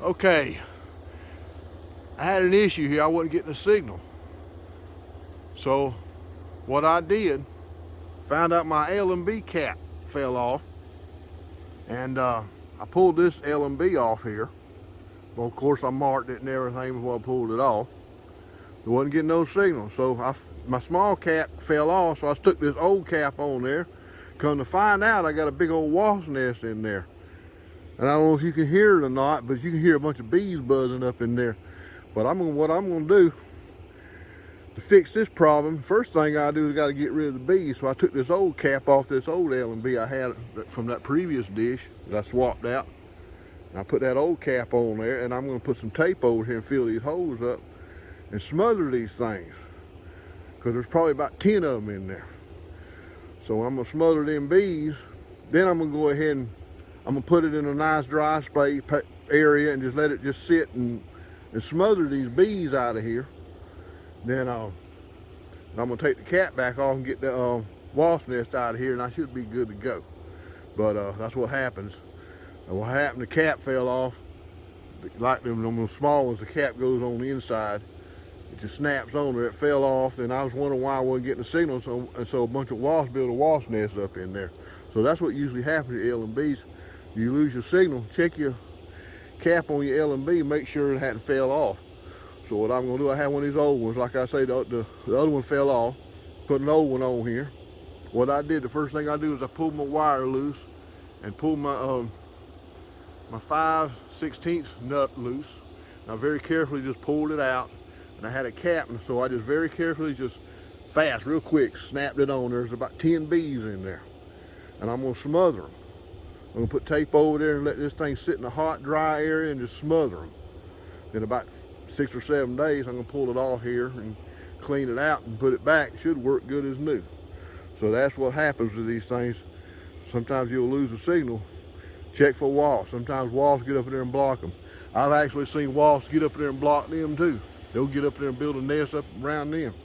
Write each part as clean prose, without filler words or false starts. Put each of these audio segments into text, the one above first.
Okay, I had an issue here. I wasn't getting a signal. So what I did, found out my LMB cap fell off, and I pulled this LMB off here. Well, of course, I marked it and everything before I pulled it off. It wasn't getting no signal, so my small cap fell off, so I stuck this old cap on there. Come to find out, I got a big old wasp nest in there. And I don't know if you can hear it or not, but you can hear a bunch of bees buzzing up in there. But what I'm gonna do to fix this problem, first thing I do is got to get rid of the bees. So I took this old cap off this old LMB I had from that previous dish that I swapped out. And I put that old cap on there, and I'm gonna put some tape over here and fill these holes up and smother these things, because there's probably about 10 of them in there. So I'm gonna smother them bees. Then I'm gonna go ahead and I'm gonna put it in a nice dry spray area and just let it just sit and smother these bees out of here. Then I'm gonna take the cap back off and get the wasp nest out of here, and I should be good to go. But that's what happens. And what happened, the cap fell off. Like them small ones, the cap goes on the inside. It just snaps on there. It fell off, and I was wondering why I wasn't getting a signal, so a bunch of wasps built a wasp nest up in there. So that's what usually happens to LMBs. You lose your signal, check your cap on your LMB, make sure it hadn't fell off. So what I'm gonna do, I have one of these old ones. Like I say, the other one fell off. Put an old one on here. What I did, the first thing I do is I pulled my wire loose and pulled my my 5/16 nut loose. And I very carefully just pulled it out. And I had a cap, and so I just very carefully, just fast, real quick, snapped it on. There's about 10 bees in there. And I'm gonna smother them. I'm gonna put tape over there and let this thing sit in a hot, dry area and just smother them. In about 6 or 7 days, I'm gonna pull it off here and clean it out and put it back. It should work good as new. So that's what happens with these things. Sometimes you'll lose a signal. Check for wasps. Sometimes wasps get up in there and block them. I've actually seen wasps get up in there and block them too. They'll get up there and build a nest up around them.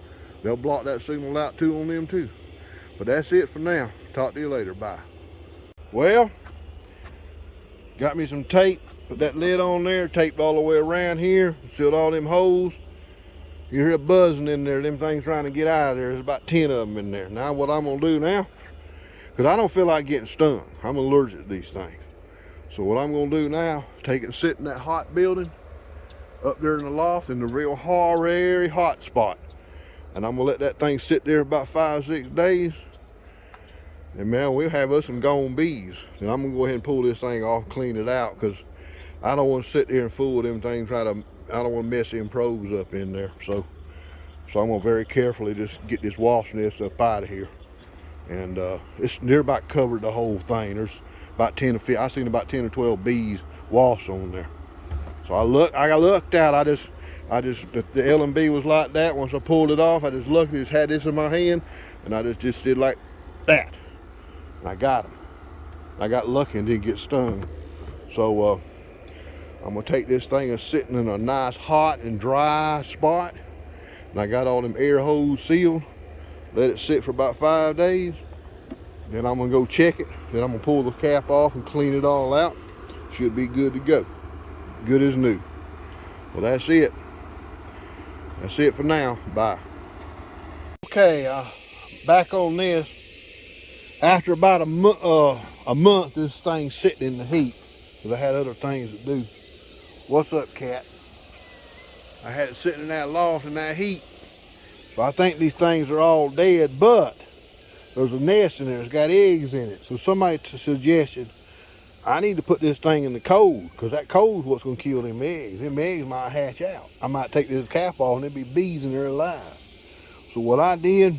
They'll block that signal out too on them too. But that's it for now. Talk to you later. Bye. Well, got me some tape. Put that lid on there. Taped all the way around here. Sealed all them holes. You hear buzzing in there. Them things trying to get out of there. There's about 10 of them in there. Now what I'm going to do now, because I don't feel like getting stung. I'm allergic to these things. So what I'm going to do now, take it and sit in that hot building up there in the loft in the real very hot spot. And I'm gonna let that thing sit there about 5-6 days. And man, we'll have us some gone bees. And I'm gonna go ahead and pull this thing off, clean it out, because I don't want to sit there and fool with them things. I don't want to mess them probes up in there. So I'm gonna very carefully just get this wasp nest up out of here. And they're about covered the whole thing. There's about 10 or 15, I seen about 10 or 12 bees, wasps on there. So I looked out, the LMB was like that. Once I pulled it off, I just had this in my hand, and I just did like that. And I got them. I got lucky and didn't get stung. So I'm gonna take this thing and sitting in a nice hot and dry spot. And I got all them air holes sealed. Let it sit for about 5 days. Then I'm gonna go check it. Then I'm gonna pull the cap off and clean it all out. Should be good to go. Good as new. Well, that's it. That's it for now. Bye. Okay, back on this. After about a month, this thing's sitting in the heat, because I had other things to do. What's up, cat? I had it sitting in that loft in that heat. So I think these things are all dead, but there's a nest in there. It's got eggs in it. So somebody suggested I need to put this thing in the cold, because that cold is what's going to kill them eggs. Them eggs might hatch out. I might take this cap off and there'll be bees in there alive. So what I did,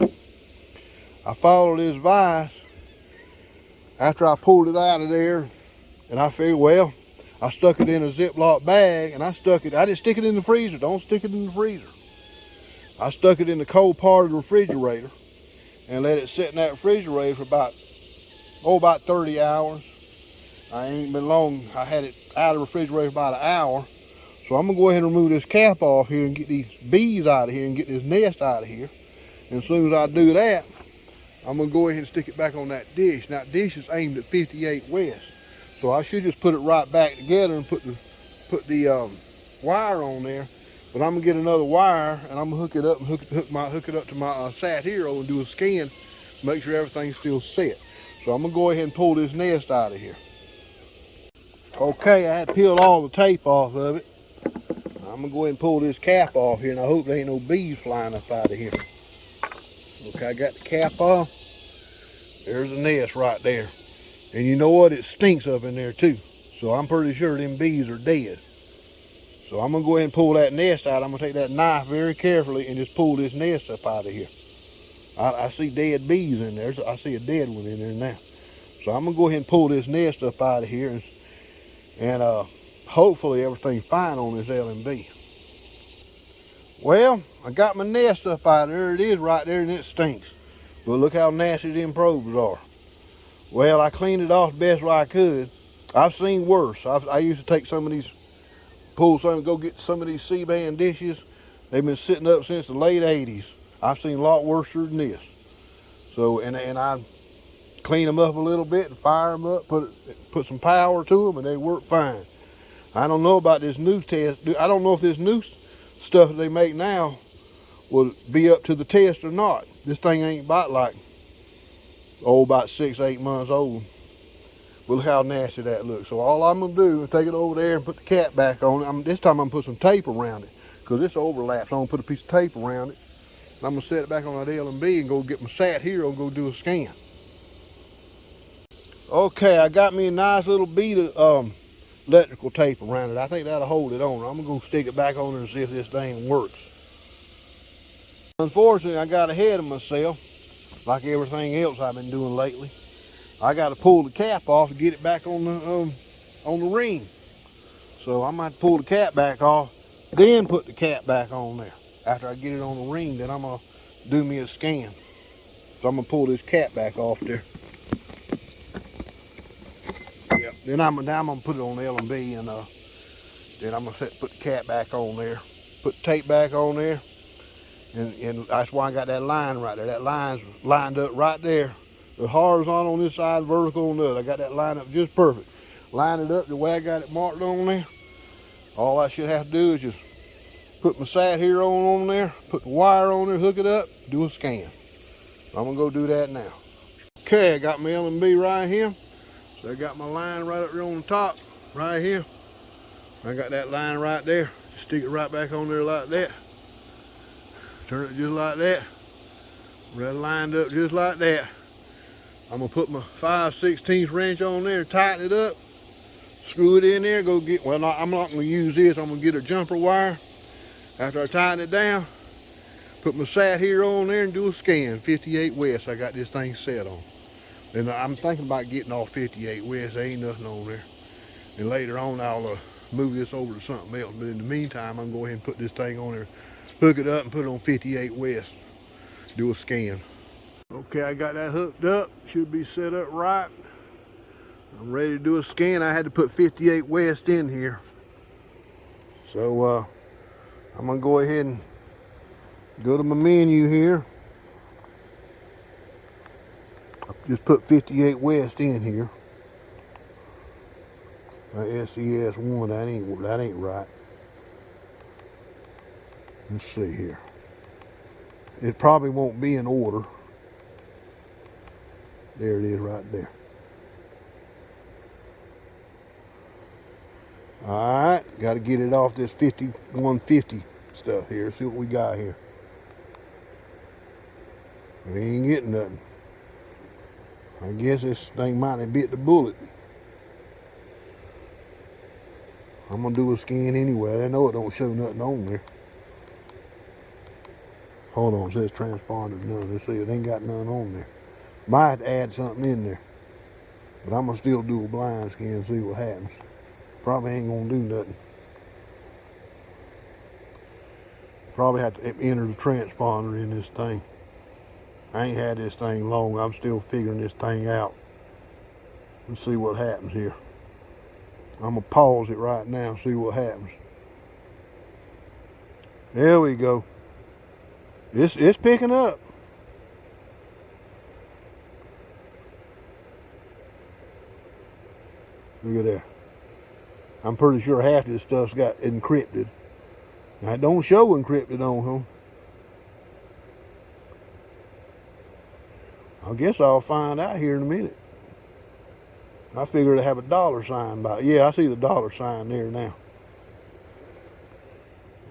I followed this advice. After I pulled it out of there, and I figured, well, I stuck it in a Ziploc bag, and I didn't stick it in the freezer. Don't stick it in the freezer. I stuck it in the cold part of the refrigerator and let it sit in that refrigerator for about 30 hours. I ain't been long. I had it out of the refrigerator about an hour. So I'm gonna go ahead and remove this cap off here and get these bees out of here and get this nest out of here. And as soon as I do that, I'm gonna go ahead and stick it back on that dish. Now that dish is aimed at 58 west. So I should just put it right back together and put the put the wire on there, but I'm gonna get another wire and I'm gonna hook it up and hook it up to my Sat Hero and do a scan, make sure everything's still set. So I'm gonna go ahead and pull this nest out of here. Okay, I had peeled all the tape off of it. I'm gonna go ahead and pull this cap off here, and I hope there ain't no bees flying up out of here. Okay, I got the cap off. There's the nest right there. And you know what? It stinks up in there too. So I'm pretty sure them bees are dead. So I'm gonna go ahead and pull that nest out. I'm gonna take that knife very carefully and just pull this nest up out of here. I see dead bees in there. I see a dead one in there now. So I'm gonna go ahead and pull this nest up out of here, and hopefully everything's fine on this LMB. Well, I got my nest up out of there. It is right there, and it stinks. But look how nasty them probes are. Well, I cleaned it off the best way I could. I've seen worse. I used to take some of these, go get some of these C-band dishes. They've been sitting up since the late 80s. I've seen a lot worse than this. So, and I clean them up a little bit and fire them up, put some power to them, and they work fine. I don't know about this new test. I don't know if this new stuff that they make now will be up to the test or not. This thing ain't about about 6 or 8 months old. But look how nasty that looks. So all I'm gonna do is take it over there and put the cap back on it. This time I'm gonna put some tape around it, because this overlaps. I'm gonna put a piece of tape around it. And I'm gonna set it back on that LMB and go get my Sat Hero and go do a scan. Okay, I got me a nice little bead of electrical tape around it. I think that'll hold it on. I'm gonna stick it back on there and see if this thing works. Unfortunately, I got ahead of myself, like everything else I've been doing lately. I got to pull the cap off to get it back on the ring. So I'm gonna have to pull the cap back off, then put the cap back on there. After I get it on the ring, then I'm gonna do me a scan. So I'm gonna pull this cap back off there. Yep. Then I'm gonna put it on the LMB, and then I'm gonna put the cap back on there, put the tape back on there, and that's why I got that line right there. That line's lined up right there. The horizontal on this side, vertical on the other. I got that line up just perfect. Line it up the way I got it marked on there. All I should have to do is just put my Sat Hero on there, put the wire on there, hook it up, do a scan. I'm gonna go do that now. Okay, I got my LMB right here. So I got my line right up there on the top, right here. I got that line right there. Just stick it right back on there like that. Turn it just like that. Right lined up just like that. I'm gonna put my 5/16 wrench on there, tighten it up, screw it in there, go get, well, I'm not gonna use this. I'm gonna get a jumper wire. After I tighten it down, put my Sat Hero on there and do a scan. 58 West, I got this thing set on. And I'm thinking about getting off 58 West. There ain't nothing on there. And later on, I'll move this over to something else. But in the meantime, I'm gonna go ahead and put this thing on there, hook it up and put it on 58 West, do a scan. Okay, I got that hooked up. Should be set up right. I'm ready to do a scan. I had to put 58 West in here. So I'm gonna go ahead and go to my menu here. Just put 58 West in here. SES1, that ain't right. Let's see here. It probably won't be in order. There it is right there. Alright, got to get it off this 5150 stuff here. See what we got here. We ain't getting nothing. I guess this thing might have bit the bullet. I'm going to do a scan anyway. I know it don't show nothing on there. Hold on, it says transponder none. Let's see, it ain't got none on there. Might add something in there. But I'm going to still do a blind scan and see what happens. Probably ain't going to do nothing. Probably have to enter the transponder in this thing. I ain't had this thing long. I'm still figuring this thing out. Let's see what happens here. I'm going to pause it right now and see what happens. There we go. It's picking up. Look at that. I'm pretty sure half this stuff's got encrypted. Now, it don't show encrypted on them. I guess I'll find out here in a minute. I figured to have a dollar sign by it. Yeah, I see the dollar sign there now.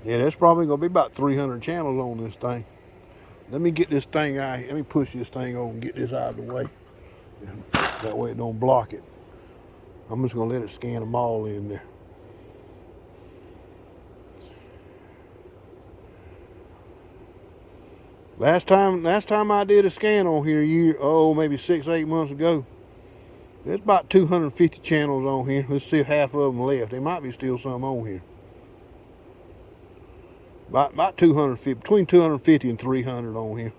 Yeah, that's probably going to be about 300 channels on this thing. Let me get this thing out here. Let me push this thing over and get this out of the way. That way it don't block it. I'm just going to let it scan them all in there. Last time I did a scan on here, maybe 6-8 months ago, there's about 250 channels on here. Let's see if half of them left. There might be still some on here. About 250, between 250 and 300 on here.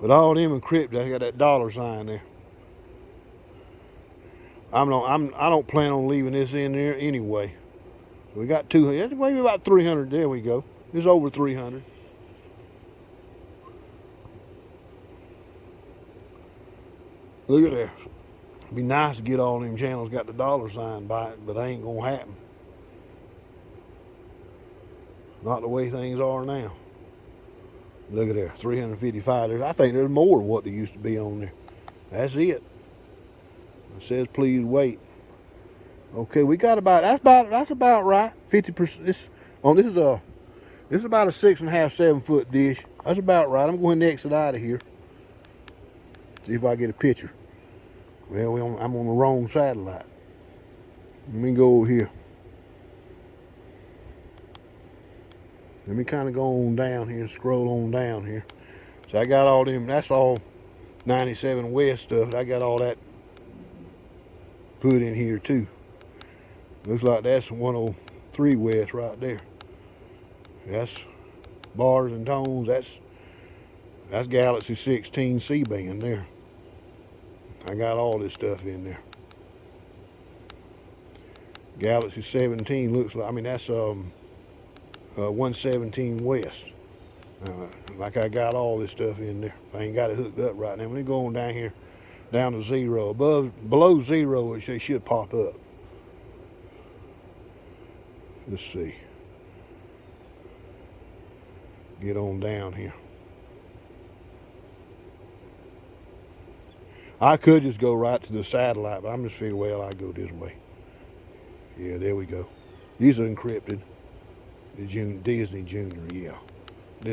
But all them encrypted. I got that dollar sign there. I don't plan on leaving this in there anyway. We got 200, maybe about 300. There we go. It's over 300. Look at there. It'd be nice to get all them channels got the dollar sign by it, but that ain't gonna happen. Not the way things are now. Look at there, 355. I think there's more than what there used to be on there. That's it. It says please wait. Okay, we got that's about right. 50%. This is about a 6.5, 7 foot dish. That's about right. I'm going to exit out of here. See if I get a picture. Well, I'm on the wrong satellite. Let me go over here. Let me kind of go on down here and scroll on down here. So I got all them, that's all 97 West stuff. I got all that put in here too. Looks like that's 103 West right there. That's bars and tones. That's Galaxy 16 C-band there. I got all this stuff in there. Galaxy 17 looks like, I mean, that's 117 West. Like I got all this stuff in there. I ain't got it hooked up right now. Let me go on down here, down to 0. Below 0, it should pop up. Let's see. Get on down here. I could just go right to the satellite, but I'm just figuring, well, I go this way. Yeah, there we go. These are encrypted. The Disney Junior, yeah.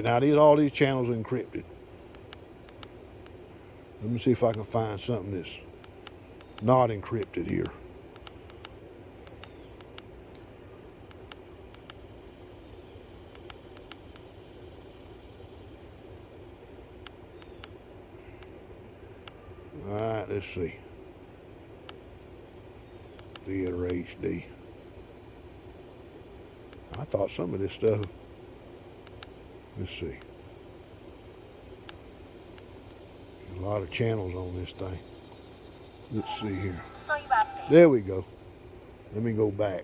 Now all these channels are encrypted. Let me see if I can find something that's not encrypted here. All right, let's see. Theater HD. I thought some of this stuff, let's see. There's a lot of channels on this thing. Let's see here. There we go. Let me go back.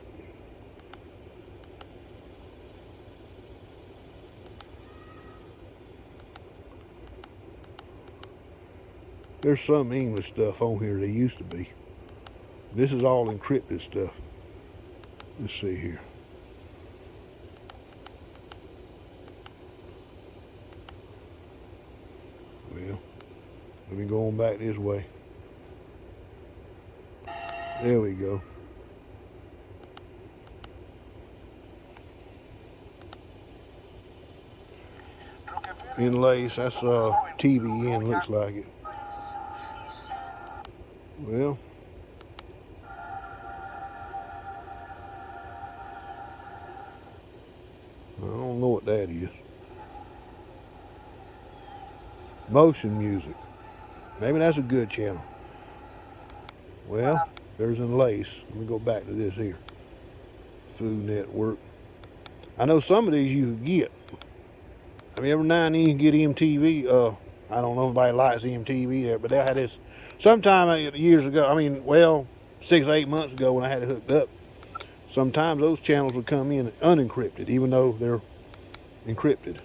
There's some English stuff on here there used to be. This is all encrypted stuff. Let's see here. Well, let me go on back this way. There we go. Enlace, that's TVN, looks like it. Well, I don't know what that is. Motion music. Maybe that's a good channel. Well, there's Enlace. Let me go back to this here. Food Network. I know some of these you can get. I mean, every now and then you can get MTV. I don't know if anybody likes MTV there, but they had this sometime years ago. I mean, well, 6 or 8 months ago when I had it hooked up. Sometimes those channels would come in unencrypted, even though they're encrypted.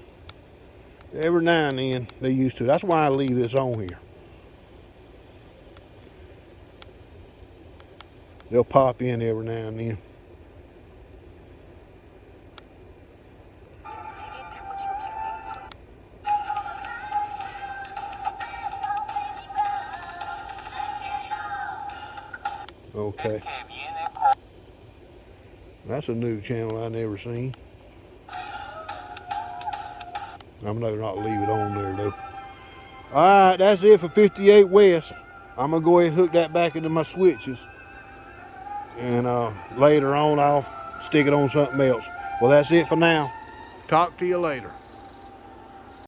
Every now and then they used to. That's why I leave this on here. They'll pop in every now and then. Okay. That's a new channel I never seen. I'm gonna not leave it on there though. Alright, that's it for 58 West. I'm gonna go ahead and hook that back into my switches. And later on I'll stick it on something else. Well, that's it for now. Talk to you later.